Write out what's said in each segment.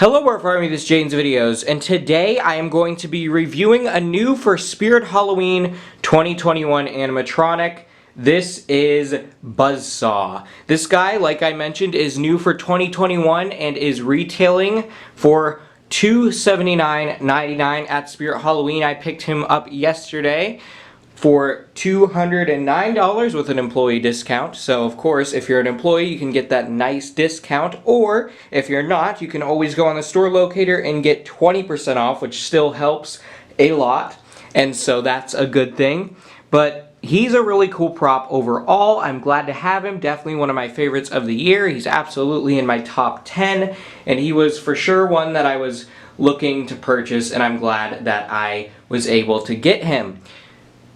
Hello Warfare, this is Jane's Videos, and today I am going to be reviewing a new for Spirit Halloween 2021 animatronic. This is Buzzsaw. This guy, like I mentioned, is new for 2021 and is retailing for $279.99 at Spirit Halloween. I picked him up yesterday for $209 with an employee discount. So of course, if you're an employee, you can get that nice discount, or if you're not, you can always go on the store locator and get 20% off, which still helps a lot, and so that's a good thing. But he's a really cool prop overall. I'm glad to have him. Definitely one of my favorites of the year. He's absolutely in my top 10, and he was for sure one that I was looking to purchase, and I'm glad that I was able to get him.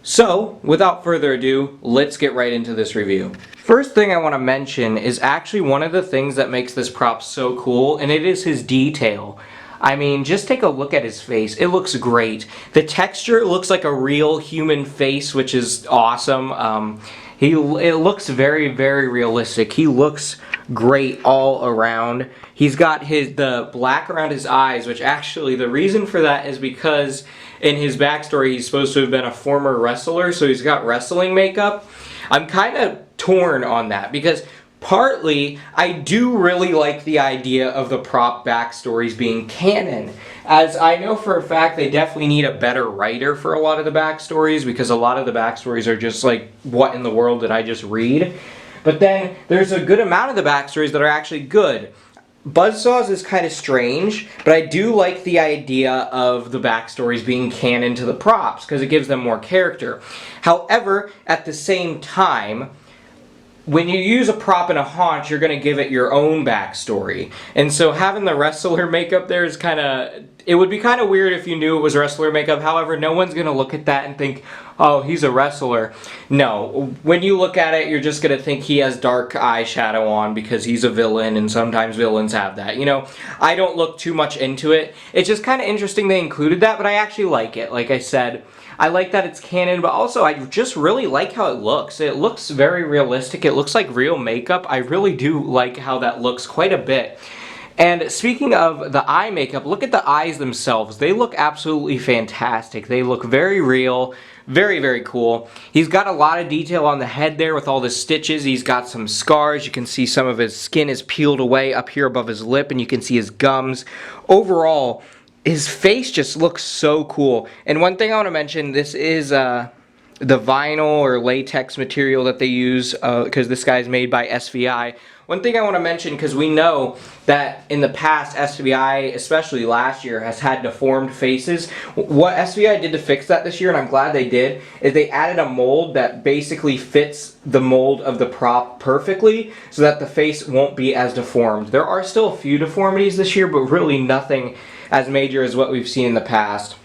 So, without further ado, let's get right into this review. First thing I want to mention is actually one of the things that makes this prop so cool, and it is his detail. I mean, just take a look at his face. It looks great. The texture looks like a real human face, which is awesome. It looks very, very realistic. He looks great all around. He's got the black around his eyes, which actually the reason for that is because in his backstory he's supposed to have been a former wrestler, so he's got wrestling makeup. I'm kind of torn on that because partly I do really like the idea of the prop backstories being canon, as I know for a fact they definitely need a better writer for a lot of the backstories, because a lot of the backstories are just like, what in the world did I just read? But then there's a good amount of the backstories that are actually good. Buzzsaw's is kind of strange, but I do like the idea of the backstories being canon to the props because it gives them more character. However, at the same time, when you use a prop in a haunt, you're going to give it your own backstory. And so having the wrestler makeup there is kind of... It would be kind of weird if you knew it was wrestler makeup. However, no one's going to look at that and think, oh, he's a wrestler. No. When you look at it, you're just going to think he has dark eyeshadow on because he's a villain, and sometimes villains have that. You know, I don't look too much into it. It's just kind of interesting they included that, but I actually like it. Like I said, I like that it's canon, but also I just really like how it looks. It looks very realistic. It looks like real makeup. I really do like how that looks quite a bit. And speaking of the eye makeup, look at the eyes themselves. They look absolutely fantastic. They look very real, very, very cool. He's got a lot of detail on the head there with all the stitches. He's got some scars. You can see some of his skin is peeled away up here above his lip, and you can see his gums. Overall, his face just looks so cool. And one thing I want to mention, this is the vinyl or latex material that they use because this guy's made by SVI. One thing I want to mention, because we know that in the past SVI, especially last year, has had deformed faces. What SVI did to fix that this year, and I'm glad they did, is they added a mold that basically fits the mold of the prop perfectly so that the face won't be as deformed. There are still a few deformities this year, but really nothing as major as what we've seen in the past.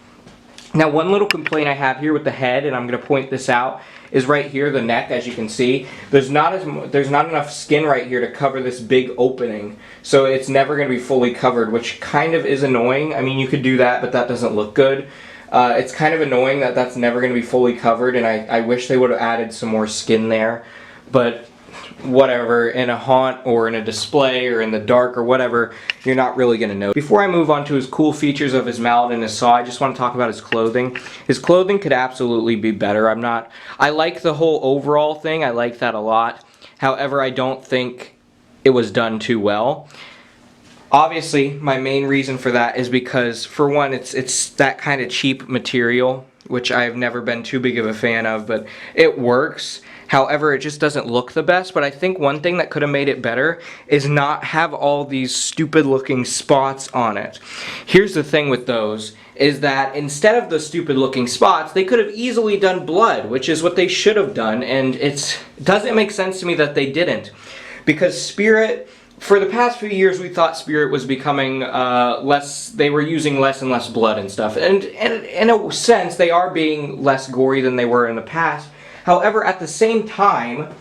Now, one little complaint I have here with the head, and I'm going to point this out, is right here, the neck. As you can see, there's not enough skin right here to cover this big opening, so it's never going to be fully covered, which kind of is annoying. I mean, you could do that, but that doesn't look good. It's kind of annoying that that's never going to be fully covered, and I wish they would have added some more skin there, but whatever, in a haunt or in a display or in the dark or whatever, you're not really going to know. Before I move on to his cool features of his mallet and his saw, I just want to talk about his clothing. His clothing could absolutely be better. I like the whole overall thing. I like that a lot. However, I don't think it was done too well. Obviously, my main reason for that is because, for one, it's that kind of cheap material, which I've never been too big of a fan of, but it works. However, it just doesn't look the best, but I think one thing that could have made it better is not have all these stupid looking spots on it. Here's the thing with those, is that instead of the stupid looking spots, they could have easily done blood, which is what they should have done, and it doesn't make sense to me that they didn't. Because Spirit, for the past few years, we thought Spirit was becoming they were using less and less blood and stuff, and in a sense, they are being less gory than they were in the past. However, at the same time,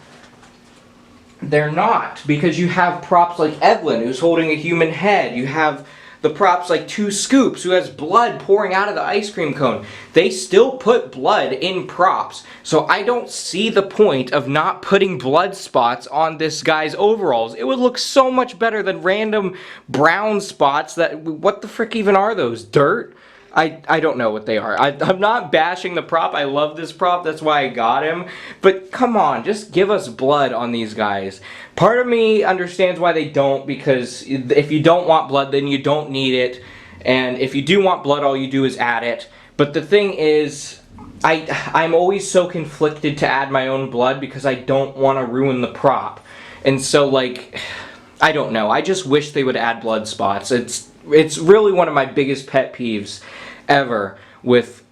they're not, because you have props like Evelyn, who's holding a human head. You have the prop's like 2 scoops, who has blood pouring out of the ice cream cone. They still put blood in props. So I don't see the point of not putting blood spots on this guy's overalls. It would look so much better than random brown spots that, what the frick even are those? Dirt? I don't know what they are. I'm not bashing the prop. I love this prop. That's why I got him. But come on, just give us blood on these guys. Part of me understands why they don't, because if you don't want blood, then you don't need it. And if you do want blood, all you do is add it. But the thing is, I'm always so conflicted to add my own blood because I don't want to ruin the prop. And so, like, I don't know. I just wish they would add blood spots. It's really one of my biggest pet peeves ever with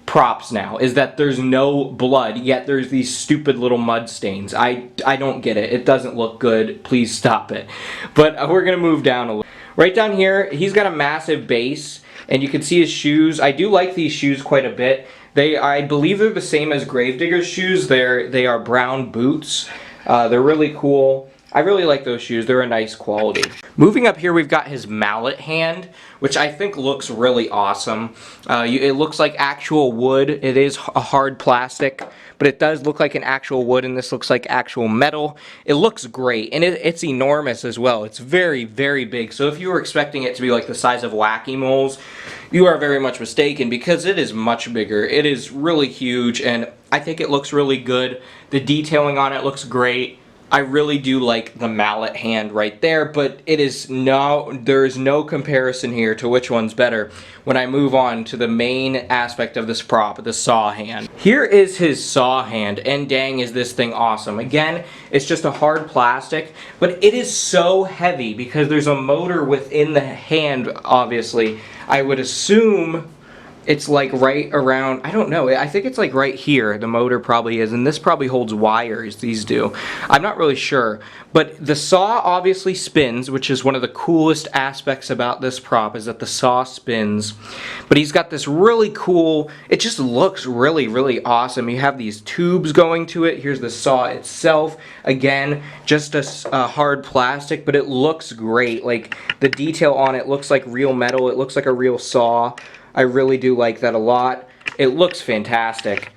props now, is that there's no blood, yet there's these stupid little mud stains. I don't get it. It doesn't look good. Please stop it. But we're going to move down a little. Right down here, he's got a massive base, and you can see his shoes. I do like these shoes quite a bit. I believe they're the same as Gravedigger's shoes. They are brown boots. They're really cool. I really like those shoes. They're a nice quality. Moving up here, we've got his mallet hand, which I think looks really awesome. It looks like actual wood. It is a hard plastic, but it does look like an actual wood, and this looks like actual metal. It looks great, and it's enormous as well. It's very, very big. So if you were expecting it to be like the size of Whack-A-Moles, you are very much mistaken, because it is much bigger. It is really huge, and I think it looks really good. The detailing on it looks great. I really do like the mallet hand right there, but there's no comparison here to which one's better when I move on to the main aspect of this prop, the saw hand. Here is his saw hand, and dang is this thing awesome. Again, it's just a hard plastic, but it is so heavy because there's a motor within the hand, obviously. I would assume it's like right around, I don't know, I think it's like right here, the motor probably is, and this probably holds wires, these do. I'm not really sure, but the saw obviously spins, which is one of the coolest aspects about this prop, is that the saw spins. But he's got this really cool, it just looks really, really awesome. You have these tubes going to it. Here's the saw itself. Again, just a hard plastic, but it looks great. Like, the detail on it looks like real metal. It looks like a real saw. I really do like that a lot. It looks fantastic.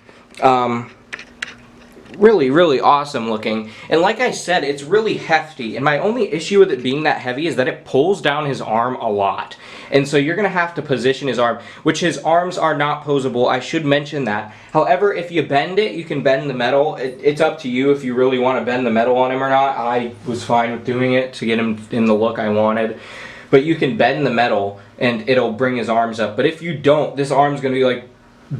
Really, really awesome looking. And like I said, it's really hefty. And my only issue with it being that heavy is that it pulls down his arm a lot. And so you're going to have to position his arm, which his arms are not posable. I should mention that. However, if you bend it, you can bend the metal. It's up to you if you really want to bend the metal on him or not. I was fine with doing it to get him in the look I wanted. But you can bend the metal and it'll bring his arms up. But if you don't, this arm's going to be like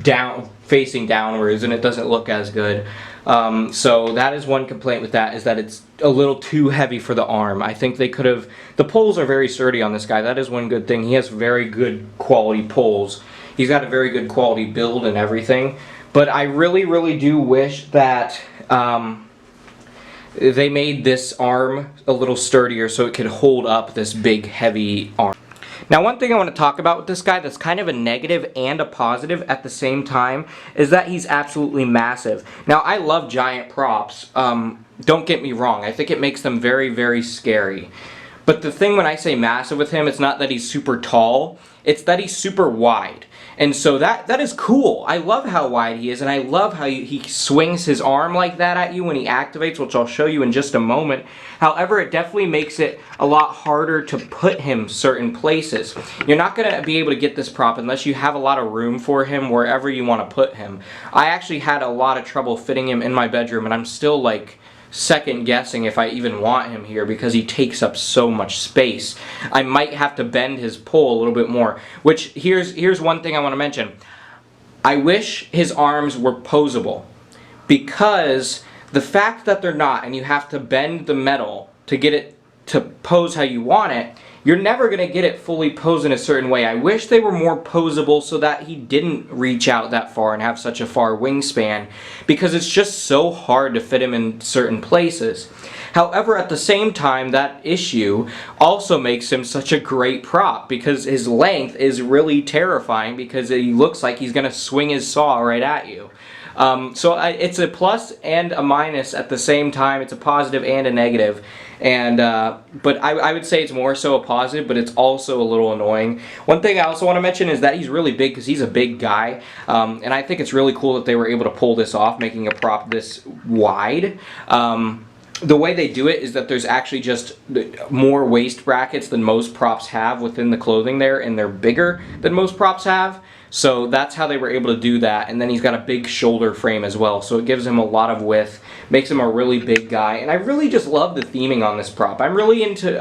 down, facing downwards, and it doesn't look as good. So that is one complaint with that, is that it's a little too heavy for the arm. I think they could have, the poles are very sturdy on this guy. That is one good thing. He has very good quality poles. He's got a very good quality build and everything. But I really, really do wish that they made this arm a little sturdier so it could hold up this big, heavy arm. Now, one thing I want to talk about with this guy that's kind of a negative and a positive at the same time is that he's absolutely massive. Now, I love giant props. Don't get me wrong. I think it makes them very, very scary. But the thing when I say massive with him, it's not that he's super tall. It's that he's super wide. And so that is cool. I love how wide he is, and I love how he swings his arm like that at you when he activates, which I'll show you in just a moment. However, it definitely makes it a lot harder to put him certain places. You're not going to be able to get this prop unless you have a lot of room for him wherever you want to put him. I actually had a lot of trouble fitting him in my bedroom, and I'm still like second guessing if I even want him here because he takes up so much space. I might have to bend his pole a little bit more, which here's one thing I want to mention. I wish his arms were posable, because the fact that they're not, and you have to bend the metal to get it to pose how you want it, you're never going to get it fully posed in a certain way. I wish they were more posable so that he didn't reach out that far and have such a far wingspan, because it's just so hard to fit him in certain places. However, at the same time, that issue also makes him such a great prop, because his length is really terrifying, because he looks like he's going to swing his saw right at you. So it's a plus and a minus at the same time. It's a positive and a negative. And but I would say it's more so a positive, but it's also a little annoying. One thing I also want to mention is that he's really big because he's a big guy, and I think it's really cool that they were able to pull this off, making a prop this wide. The way they do it is that there's actually just more waist brackets than most props have within the clothing there, and they're bigger than most props have. So that's how they were able to do that. And then he's got a big shoulder frame as well, so it gives him a lot of width, makes him a really big guy. And I really just love the theming on this prop. I'm really into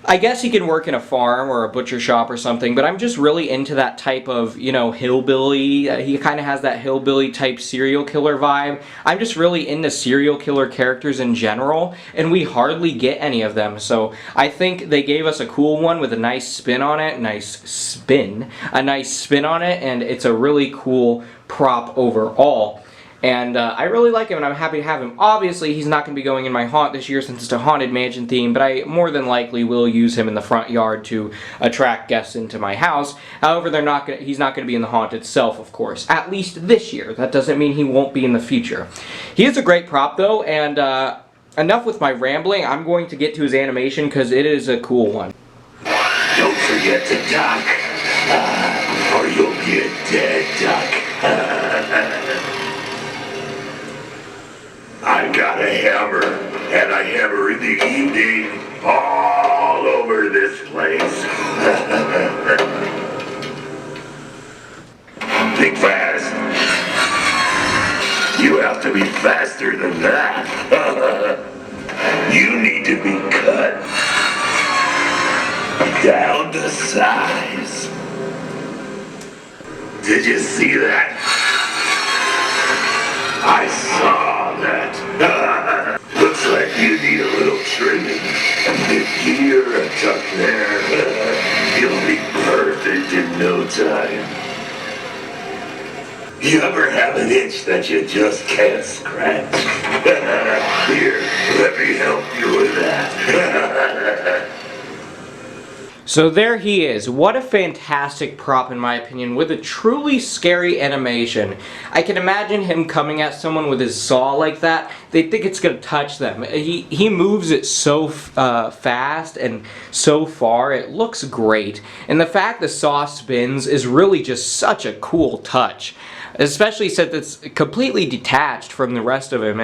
I guess he can work in a farm or a butcher shop or something, but I'm just really into that type of, you know, hillbilly. He kind of has that hillbilly type serial killer vibe. I'm just really into serial killer characters in general, and we hardly get any of them. So I think they gave us a cool one with a nice spin on it, a nice spin on it, and it's a really cool prop overall. And I really like him, and I'm happy to have him. Obviously, he's not going to be going in my haunt this year since it's a Haunted Mansion theme, but I more than likely will use him in the front yard to attract guests into my house. However, he's not going to be in the haunt itself, of course. At least this year. That doesn't mean he won't be in the future. He is a great prop, though, and enough with my rambling. I'm going to get to his animation because it is a cool one. Don't forget to duck, or you'll be a dead duck. I got a hammer, and I hammer in the evening all over this place. Think fast. You have to be faster than that. You need to be cut down to size. Did you see that? I saw that. Looks like you need a little trimming. If you're a tuck there, you'll be perfect in no time. You ever have an itch that you just can't scratch? Here, let me help you with that. So there he is. What a fantastic prop, in my opinion, with a truly scary animation. I can imagine him coming at someone with his saw like that. They think it's going to touch them. He moves it so fast and so far. It looks great. And the fact the saw spins is really just such a cool touch. Especially since it's completely detached from the rest of him.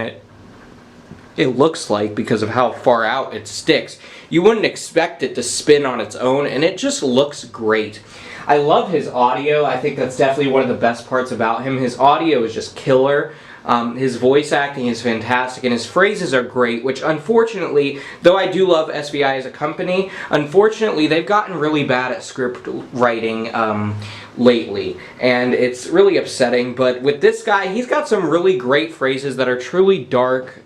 It looks like, because of how far out it sticks. You wouldn't expect it to spin on its own, and it just looks great. I love his audio. I think that's definitely one of the best parts about him. His audio is just killer. His voice acting is fantastic, and his phrases are great, which unfortunately, though I do love SVI as a company, unfortunately they've gotten really bad at script writing lately, and it's really upsetting. But with this guy, he's got some really great phrases that are truly dark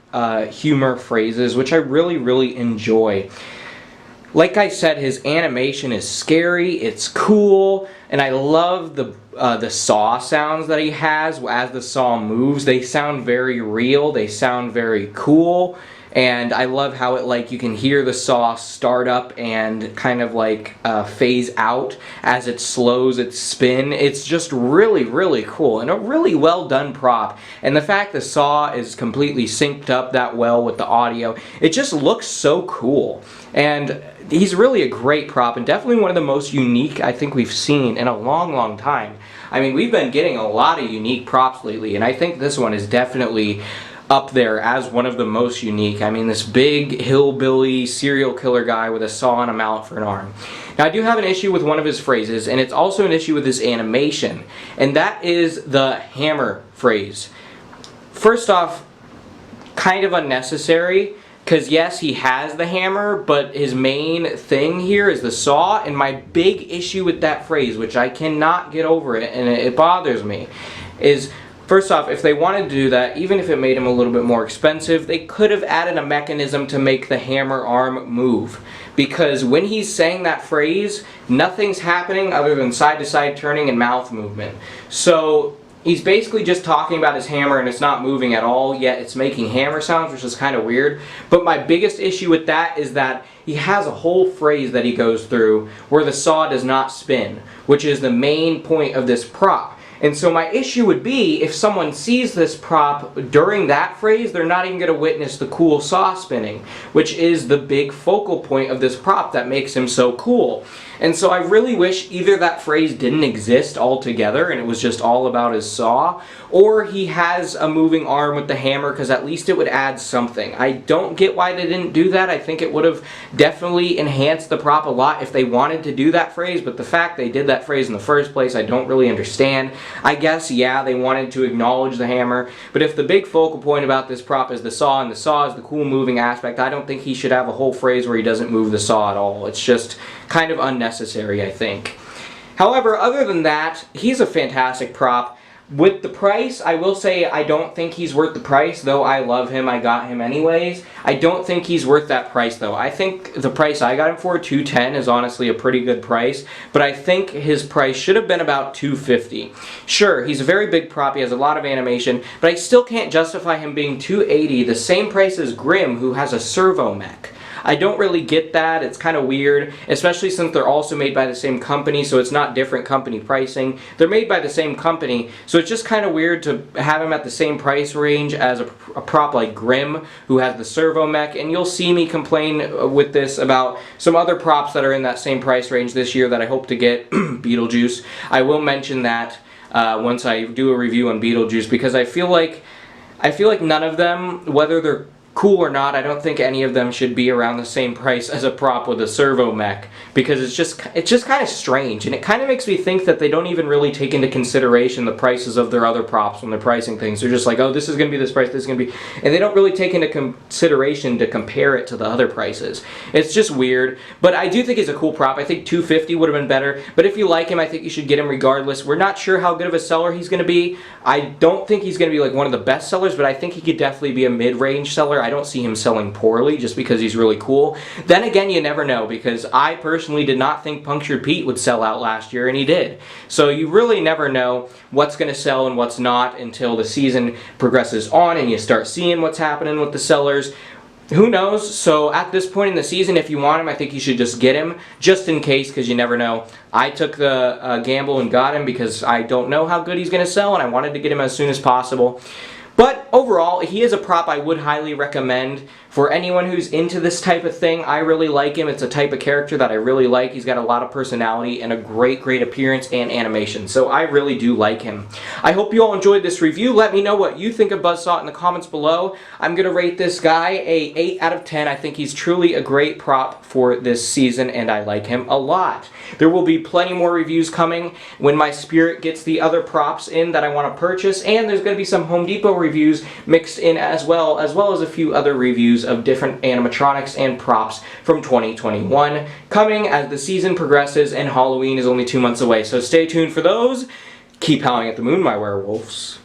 humor phrases, which I really enjoy. Like I said, his animation is scary, it's cool, and I love the saw sounds that he has as the saw moves. They sound very real, they sound very cool, and I love how it, like, you can hear the saw start up and kind of like phase out as it slows its spin. It's just really cool and a really well done prop. And the fact the saw is completely synced up that well with the audio, it just looks so cool. And he's really a great prop, and definitely one of the most unique I think we've seen in a long time. I mean, we've been getting a lot of unique props lately, and I think this one is definitely up there as one of the most unique. I mean, this big hillbilly serial killer guy with a saw and a mallet for an arm. Now, I do have an issue with one of his phrases, and it's also an issue with his animation, and that is the hammer phrase. First off, kind of unnecessary, because yes, he has the hammer, but his main thing here is the saw, and my big issue with that phrase, which I cannot get over it, and it bothers me, is first off, if they wanted to do that, even if it made him a little bit more expensive, they could have added a mechanism to make the hammer arm move. Because when he's saying that phrase, nothing's happening other than side-to-side turning and mouth movement. So he's basically just talking about his hammer and it's not moving at all, yet it's making hammer sounds, which is kind of weird. But my biggest issue with that is that he has a whole phrase that he goes through where the saw does not spin, which is the main point of this prop. And so my issue would be, if someone sees this prop during that phrase, they're not even going to witness the cool saw spinning, which is the big focal point of this prop that makes him so cool. And so I really wish either that phrase didn't exist altogether and it was just all about his saw, or he has a moving arm with the hammer, because at least it would add something. I don't get why they didn't do that. I think it would have definitely enhanced the prop a lot if they wanted to do that phrase, but the fact they did that phrase in the first place, I don't really understand. I guess, yeah, they wanted to acknowledge the hammer, but if the big focal point about this prop is the saw, and the saw is the cool moving aspect, I don't think he should have a whole phrase where he doesn't move the saw at all. It's just kind of unnecessary, I think. However, other than that, he's a fantastic prop. With the price, I will say I don't think he's worth the price, though I love him, I got him anyways. I don't think he's worth that price, though. I think the price I got him for, $210, is honestly a pretty good price, but I think his price should have been about $250. Sure, he's a very big prop, he has a lot of animation, but I still can't justify him being $280, the same price as Grimm, who has a servo mech. I don't really get that. It's kind of weird, especially since they're also made by the same company, so it's not different company pricing. They're made by the same company, so it's just kind of weird to have him at the same price range as a prop like Grimm, who has the servo mech, and you'll see me complain with this about some other props that are in that same price range this year that I hope to get. Beetlejuice. I will mention that once I do a review on Beetlejuice, because I feel like none of them, whether they're cool or not, I don't think any of them should be around the same price as a prop with a servo mech, because it's just kind of strange, and it kind of makes me think that they don't even really take into consideration the prices of their other props when they're pricing things. They're just like, oh, this is going to be this price, this is going to be, and they don't really take into consideration to compare it to the other prices. It's just weird, but I do think he's a cool prop. I think $250 would have been better, but if you like him, I think you should get him regardless. We're not sure how good of a seller he's going to be. I don't think he's going to be like one of the best sellers, but I think he could definitely be a mid-range seller. I don't see him selling poorly just because he's really cool. Then again, you never know, because I personally did not think Punctured Pete would sell out last year, and he did. So you really never know what's going to sell and what's not until the season progresses on and you start seeing what's happening with the sellers. Who knows? So at this point in the season, if you want him, I think you should just get him, just in case, because you never know. I took the gamble and got him because I don't know how good he's going to sell, and I wanted to get him as soon as possible. But overall, he is a prop I would highly recommend for anyone who's into this type of thing. I really like him. It's a type of character that I really like. He's got a lot of personality and a great appearance and animation. So I really do like him. I hope you all enjoyed this review. Let me know what you think of Buzzsaw in the comments below. I'm going to rate this guy a 8 out of 10. I think he's truly a great prop for this season, and I like him a lot. There will be plenty more reviews coming when my spirit gets the other props in that I want to purchase, and there's going to be some Home Depot reviews mixed in as well as a few other reviews of different animatronics and props from 2021 coming as the season progresses, and Halloween is only 2 months away. So stay tuned for those. Keep howling at the moon, my werewolves.